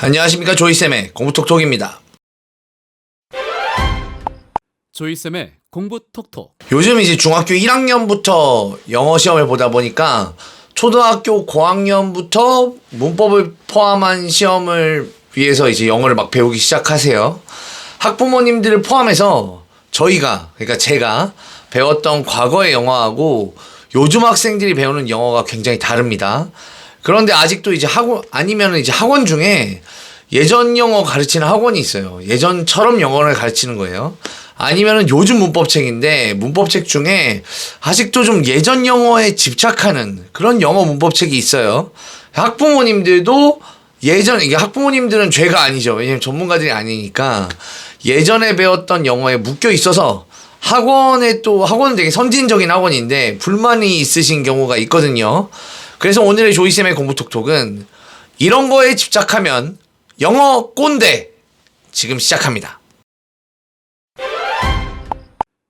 안녕하십니까, 조이쌤의 공부톡톡입니다. 조이쌤의 공부톡톡. 요즘 이제 중학교 1학년부터 영어 시험을 보다 보니까 초등학교 고학년부터 문법을 포함한 시험을 위해서 이제 영어를 막 배우기 시작하세요. 학부모님들을 포함해서 그러니까 제가 배웠던 과거의 영어하고 요즘 학생들이 배우는 영어가 굉장히 다릅니다. 그런데 아직도 이제 학원 중에 예전 영어 가르치는 학원이 있어요. 예전처럼 영어를 가르치는 거예요. 아니면은 요즘 문법책인데 문법책 중에 아직도 좀 예전 영어에 집착하는 그런 영어 문법책이 있어요. 학부모님들도 이게 학부모님들은 죄가 아니죠. 왜냐면 전문가들이 아니니까 예전에 배웠던 영어에 묶여 있어서 학원은 되게 선진적인 학원인데 불만이 있으신 경우가 있거든요. 그래서 오늘의 조이쌤의 공부톡톡은 이런 거에 집착하면 영어 꼰대 지금 시작합니다.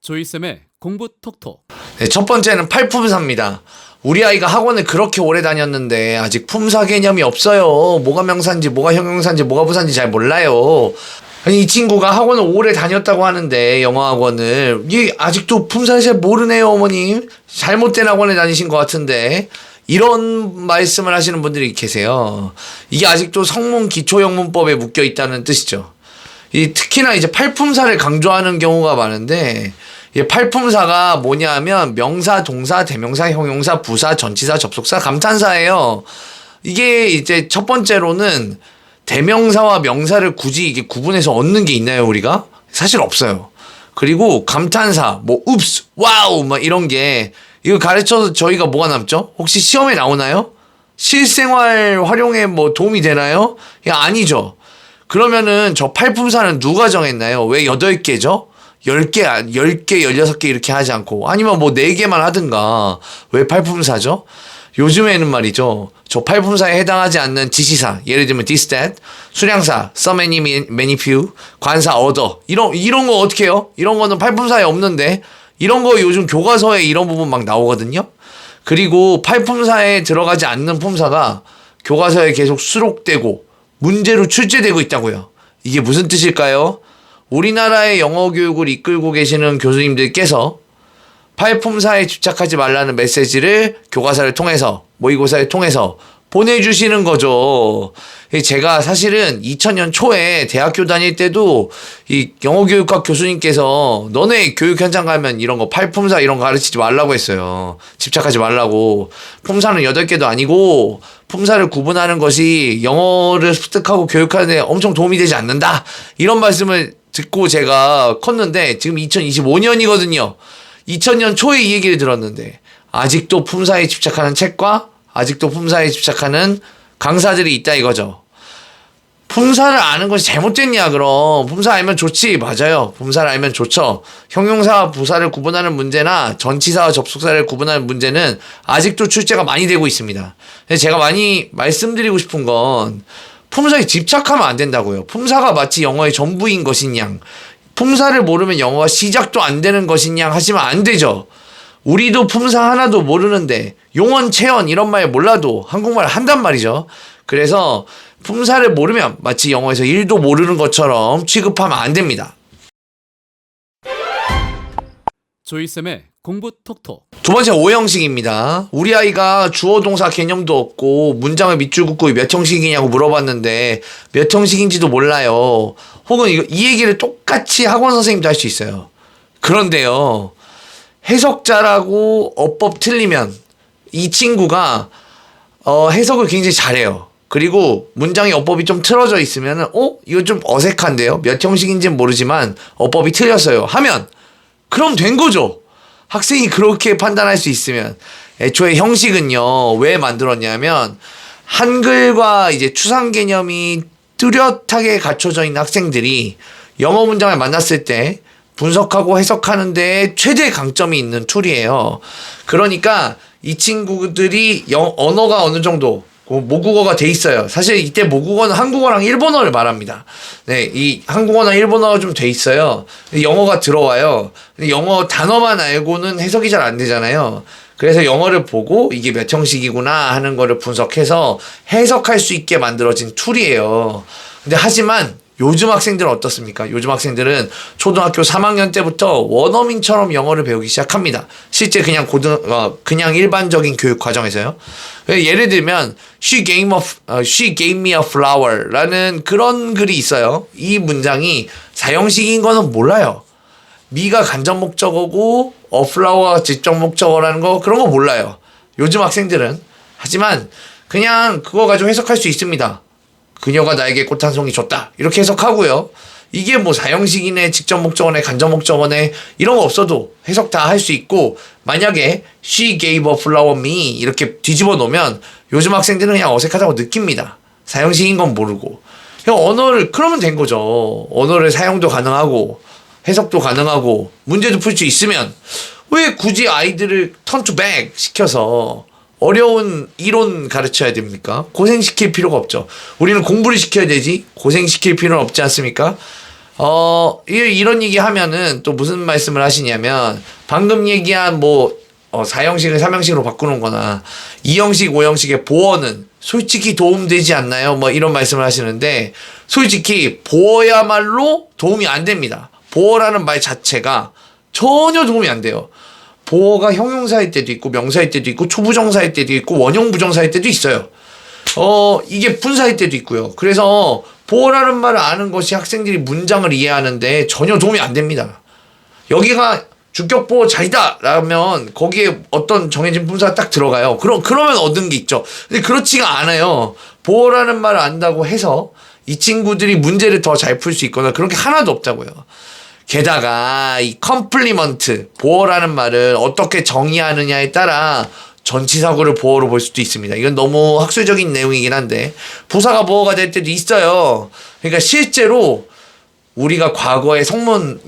조이쌤의 공부톡톡. 네, 첫 번째는 팔품사입니다. 우리 아이가 학원을 그렇게 오래 다녔는데 아직 품사 개념이 없어요. 뭐가 명사인지 뭐가 형용사인지 뭐가 부사인지 잘 몰라요. 아니, 이 친구가 학원을 오래 다녔다고 하는데 영어 학원을 이게 아직도 품사를 잘 모르네요. 어머님 잘못된 학원에 다니신 것 같은데 이런 말씀을 하시는 분들이 계세요. 이게 아직도 성문 기초영문법에 묶여 있다는 뜻이죠. 특히나 이제 팔품사를 강조하는 경우가 많은데 이 팔품사가 뭐냐면 명사, 동사, 대명사, 형용사, 부사, 전치사, 접속사, 감탄사예요. 이게 이제 첫 번째로는 대명사와 명사를 굳이 이게 구분해서 얻는 게 있나요, 우리가? 사실 없어요. 그리고 감탄사, 읍스, 와우, 이런 게 이거 가르쳐서 저희가 뭐가 남죠? 혹시 시험에 나오나요? 실생활 활용에 도움이 되나요? 아니죠. 그러면은 저 팔품사는 누가 정했나요? 왜 8개죠? 10개, 16개 이렇게 하지 않고 아니면 4개만 하든가 왜 팔품사죠? 요즘에는 말이죠. 저 팔품사에 해당하지 않는 지시사, 예를 들면 this, that, 수량사, some, any, many, few, 관사, other 이런 거 어떻게 해요? 이런 거는 팔품사에 없는데 이런 거 요즘 교과서에 이런 부분 막 나오거든요. 그리고 팔품사에 들어가지 않는 품사가 교과서에 계속 수록되고 문제로 출제되고 있다고요. 이게 무슨 뜻일까요? 우리나라의 영어 교육을 이끌고 계시는 교수님들께서 팔품사에 집착하지 말라는 메시지를 교과서를 통해서 모의고사를 통해서 보내주시는 거죠. 제가 사실은 2000년 초에 대학교 다닐 때도 이 영어교육학 교수님께서 너네 교육 현장 가면 이런 거 팔품사 이런 거 가르치지 말라고 했어요. 집착하지 말라고. 품사는 8개도 아니고 품사를 구분하는 것이 영어를 습득하고 교육하는 데 엄청 도움이 되지 않는다. 이런 말씀을 듣고 제가 컸는데 지금 2025년이거든요. 2000년 초에 이 얘기를 들었는데 아직도 품사에 집착하는 책과 아직도 품사에 집착하는 강사들이 있다 이거죠. 품사를 아는 것이 잘못됐냐 그럼. 품사 알면 좋지. 맞아요. 품사를 알면 좋죠. 형용사와 부사를 구분하는 문제나 전치사와 접속사를 구분하는 문제는 아직도 출제가 많이 되고 있습니다. 제가 많이 말씀드리고 싶은 건 품사에 집착하면 안 된다고요. 품사가 마치 영어의 전부인 것인 양, 품사를 모르면 영어가 시작도 안 되는 것인 양 하시면 안 되죠. 우리도 품사 하나도 모르는데 용언, 체언 이런 말 몰라도 한국말을 한단 말이죠. 그래서 품사를 모르면 마치 영어에서 1도 모르는 것처럼 취급하면 안 됩니다. 조이쌤의 공부톡톡. 두 번째 오형식입니다. 우리 아이가 주어 동사 개념도 없고 문장을 밑줄 긋고 몇 형식이냐고 물어봤는데 몇 형식인지도 몰라요. 혹은 이 얘기를 똑같이 학원 선생님도 할 수 있어요. 그런데요, 해석자라고 어법 틀리면 이 친구가 해석을 굉장히 잘해요. 그리고 문장의 어법이 좀 틀어져 있으면은 이거 좀 어색한데요? 몇 형식인지는 모르지만 어법이 틀렸어요 하면 그럼 된 거죠. 학생이 그렇게 판단할 수 있으면. 애초에 형식은요 왜 만들었냐면 한글과 이제 추상 개념이 뚜렷하게 갖춰져 있는 학생들이 영어 문장을 만났을 때 분석하고 해석하는 데 최대 강점이 있는 툴이에요. 그러니까 이 친구들이 언어가 어느 정도 모국어가 돼 있어요. 사실 이때 모국어는 한국어랑 일본어를 말합니다. 네, 이 한국어나 일본어가 좀 돼 있어요. 영어가 들어와요. 영어 단어만 알고는 해석이 잘 안 되잖아요. 그래서 영어를 보고 이게 몇 형식이구나 하는 거를 분석해서 해석할 수 있게 만들어진 툴이에요. 근데 하지만 요즘 학생들은 어떻습니까? 요즘 학생들은 초등학교 3학년 때부터 원어민처럼 영어를 배우기 시작합니다. 실제 그냥 그냥 일반적인 교육 과정에서요. 예를 들면 she gave me a flower 라는 그런 글이 있어요. 이 문장이 사형식인 거는 몰라요. me가 간접 목적어고 flower가 직접 목적어라는 거 그런 거 몰라요. 요즘 학생들은. 하지만 그냥 그거 가지고 해석할 수 있습니다. 그녀가 나에게 꽃 한 송이 줬다. 이렇게 해석하고요. 이게 뭐 사형식이네, 직접 목적어네, 간접 목적어네 이런 거 없어도 해석 다 할 수 있고 만약에 she gave a flower me 이렇게 뒤집어 놓으면 요즘 학생들은 그냥 어색하다고 느낍니다. 사형식인 건 모르고. 그냥 언어를 그러면 된 거죠. 언어를 사용도 가능하고 해석도 가능하고 문제도 풀 수 있으면 왜 굳이 아이들을 turn to back 시켜서 어려운 이론 가르쳐야 됩니까? 고생시킬 필요가 없죠. 우리는 공부를 시켜야 되지 고생시킬 필요는 없지 않습니까? 이런 얘기 하면은 또 무슨 말씀을 하시냐면 방금 얘기한 뭐 4형식을 3형식으로 바꾸는 거나 2형식, 5형식의 보어는 솔직히 도움되지 않나요? 뭐 이런 말씀을 하시는데 솔직히 보어야말로 도움이 안 됩니다. 보어라는 말 자체가 전혀 도움이 안 돼요. 보어가 형용사일 때도 있고 명사일 때도 있고 초부정사일 때도 있고 원형 부정사일 때도 있어요. 이게 분사일 때도 있고요. 그래서 보어라는 말을 아는 것이 학생들이 문장을 이해하는데 전혀 도움이 안 됩니다. 여기가 주격 보어 자리다 라면 거기에 어떤 정해진 분사가 딱 들어가요. 그러면 얻은 게 있죠. 근데 그렇지가 않아요. 보어라는 말을 안다고 해서 이 친구들이 문제를 더 잘 풀 수 있거나 그런 게 하나도 없다고요. 게다가 이 컴플리먼트, 보어라는 말을 어떻게 정의하느냐에 따라 전치사구를 보어로 볼 수도 있습니다. 이건 너무 학술적인 내용이긴 한데 부사가 보어가 될 때도 있어요. 그러니까 실제로 우리가 과거의 성문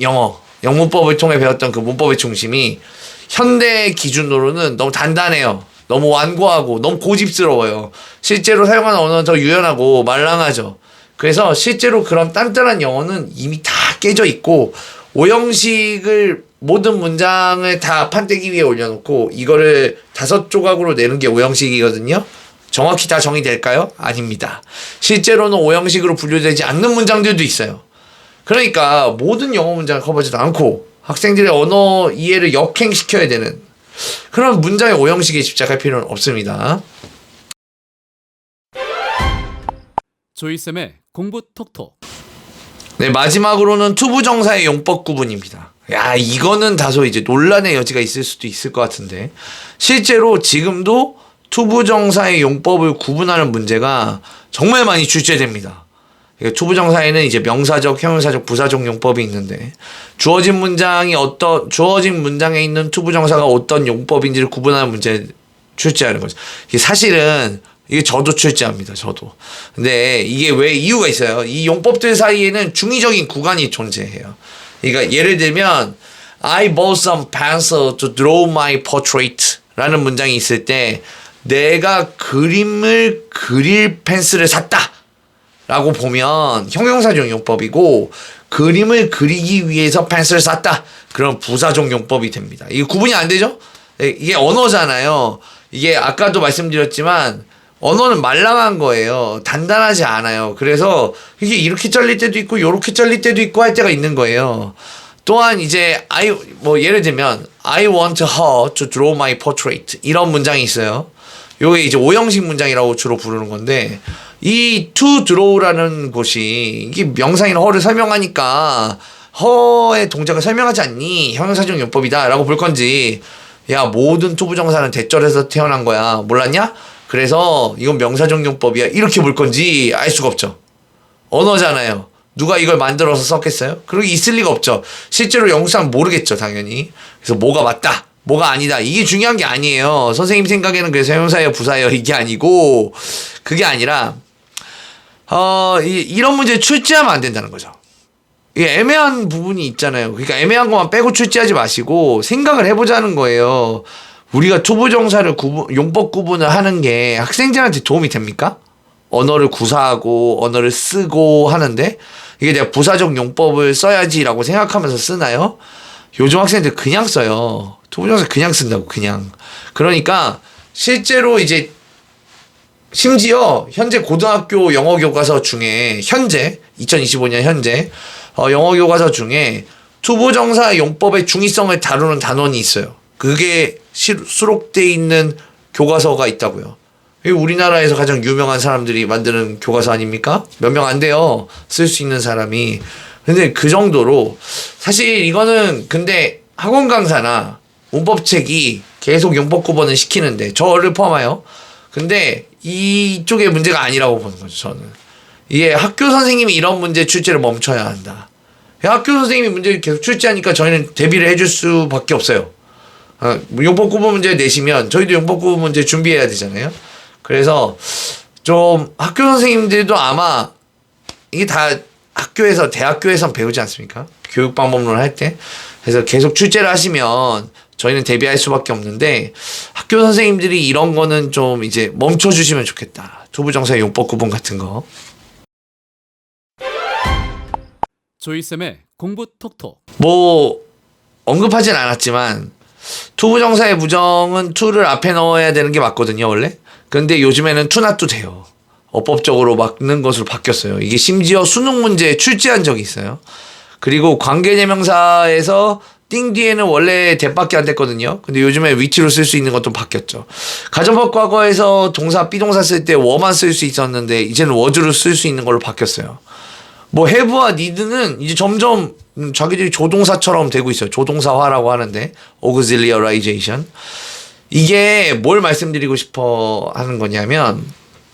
영문법을 통해 배웠던 그 문법의 중심이 현대 기준으로는 너무 단단해요. 너무 완고하고 너무 고집스러워요. 실제로 사용하는 언어는 더 유연하고 말랑하죠. 그래서 실제로 그런 단단한 영어는 이미 다 깨져 있고 5형식을 모든 문장을 다 판때기 위에 올려놓고 이거를 5조각으로 내는 게 5형식이거든요. 정확히 다 정의될까요? 아닙니다. 실제로는 5형식으로 분류되지 않는 문장들도 있어요. 그러니까 모든 영어 문장을 커버하지도 않고 학생들의 언어 이해를 역행시켜야 되는 그런 문장의 5형식에 집착할 필요는 없습니다. 조이쌤의 공부 톡톡. 네, 마지막으로는 투부정사의 용법 구분입니다. 야, 이거는 다소 이제 논란의 여지가 있을 수도 있을 것 같은데 실제로 지금도 투부정사의 용법을 구분하는 문제가 정말 많이 출제됩니다. 투부정사에는 이제 명사적, 형용사적, 부사적 용법이 있는데 주어진 문장에 있는 투부정사가 어떤 용법인지를 구분하는 문제 출제하는 거죠. 이게 사실은 이게 저도 출제합니다. 저도. 근데 이게 왜 이유가 있어요. 이 용법들 사이에는 중의적인 구간이 존재해요. 그러니까 예를 들면 I bought some pencil to draw my portrait 라는 문장이 있을 때 내가 그림을 그릴 펜슬을 샀다 라고 보면 형용사적 용법이고 그림을 그리기 위해서 펜슬을 샀다 그럼 부사적 용법이 됩니다. 이게 구분이 안 되죠? 이게 언어잖아요. 이게 아까도 말씀드렸지만 언어는 말랑한 거예요. 단단하지 않아요. 그래서 이게 이렇게 잘릴 때도 있고 이렇게 잘릴 때도 있고 할 때가 있는 거예요. 또한 이제 예를 들면 I want her to draw my portrait 이런 문장이 있어요. 요게 이제 5형식 문장이라고 주로 부르는 건데 이 to draw라는 곳이 이게 명사인 her를 설명하니까 her의 동작을 설명하지 않니? 형용사적 용법이다 라고 볼 건지 야 모든 투부정사는 대절에서 태어난 거야. 몰랐냐? 그래서 이건 명사적 용법이야. 이렇게 볼 건지 알 수가 없죠. 언어잖아요. 누가 이걸 만들어서 썼겠어요? 그러기 있을 리가 없죠. 실제로 영상 모르겠죠, 당연히. 그래서 뭐가 맞다, 뭐가 아니다. 이게 중요한 게 아니에요. 선생님 생각에는 그래서 형용사예요, 부사예요 이게 아니고 그게 아니라 이런 문제 출제하면 안 된다는 거죠. 이게 애매한 부분이 있잖아요. 그러니까 애매한 것만 빼고 출제하지 마시고 생각을 해보자는 거예요. 우리가 투부정사를 용법 구분을 하는 게 학생들한테 도움이 됩니까? 언어를 구사하고 언어를 쓰고 하는데 이게 내가 부사적 용법을 써야지라고 생각하면서 쓰나요? 요즘 학생들 그냥 써요. 투부정사 그냥 쓴다고, 그냥. 그러니까 실제로 이제 심지어 현재 고등학교 영어 교과서 중에 현재 2025년 현재 영어 교과서 중에 투부정사 용법의 중의성을 다루는 단원이 있어요. 그게 수록돼 있는 교과서가 있다고요. 이게 우리나라에서 가장 유명한 사람들이 만드는 교과서 아닙니까? 몇 명 안 돼요. 쓸 수 있는 사람이. 근데 그 정도로 사실 이거는 근데 학원 강사나 문법책이 계속 용법 구분을 시키는데 저를 포함하여 근데 이쪽의 문제가 아니라고 보는 거죠. 저는 이게 학교 선생님이 이런 문제 출제를 멈춰야 한다. 학교 선생님이 문제를 계속 출제하니까 저희는 대비를 해줄 수밖에 없어요. 용법 구분 문제 내시면 저희도 용법 구분 문제 준비해야 되잖아요. 그래서 좀 학교 선생님들도 아마 이게 다 학교에서 대학교에선 배우지 않습니까? 교육 방법론을 할 때. 그래서 계속 출제를 하시면 저희는 대비할 수밖에 없는데 학교 선생님들이 이런 거는 좀 이제 멈춰주시면 좋겠다. 투부정사 용법 구분 같은 거. 조이쌤의 공부 톡톡. 뭐 언급하진 않았지만 투부정사의 부정은 투를 앞에 넣어야 되는 게 맞거든요, 원래. 근데 요즘에는 투낫도 돼요. 어법적으로 막는 것으로 바뀌었어요. 이게 심지어 수능 문제에 출제한 적이 있어요. 그리고 관계대명사에서 띵 뒤에는 원래 대밖에 안 됐거든요. 근데 요즘에 위치로 쓸 수 있는 것도 바뀌었죠. 가정법 과거에서 동사 비동사 쓸 때 워만 쓸 수 있었는데 이제는 워즈로 쓸 수 있는 걸로 바뀌었어요. 뭐 have와 need는 이제 점점 자기들이 조동사처럼 되고 있어요. 조동사화라고 하는데 auxiliarization. 이게 뭘 말씀드리고 싶어 하는 거냐면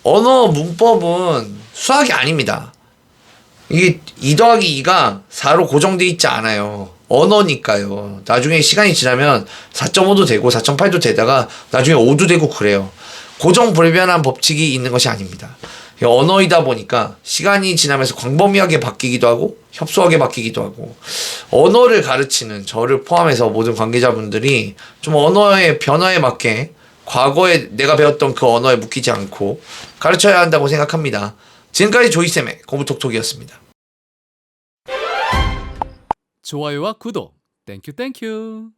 언어 문법은 수학이 아닙니다. 이게 2 더하기 2가 4로 고정돼 있지 않아요. 언어니까요. 나중에 시간이 지나면 4.5도 되고 4.8도 되다가 나중에 5도 되고 그래요. 고정 불변한 법칙이 있는 것이 아닙니다. 언어이다 보니까 시간이 지나면서 광범위하게 바뀌기도 하고 협소하게 바뀌기도 하고 언어를 가르치는 저를 포함해서 모든 관계자분들이 좀 언어의 변화에 맞게 과거에 내가 배웠던 그 언어에 묶이지 않고 가르쳐야 한다고 생각합니다. 지금까지 조이쌤의 공부톡톡이었습니다. 좋아요와 구독. 땡큐 땡큐.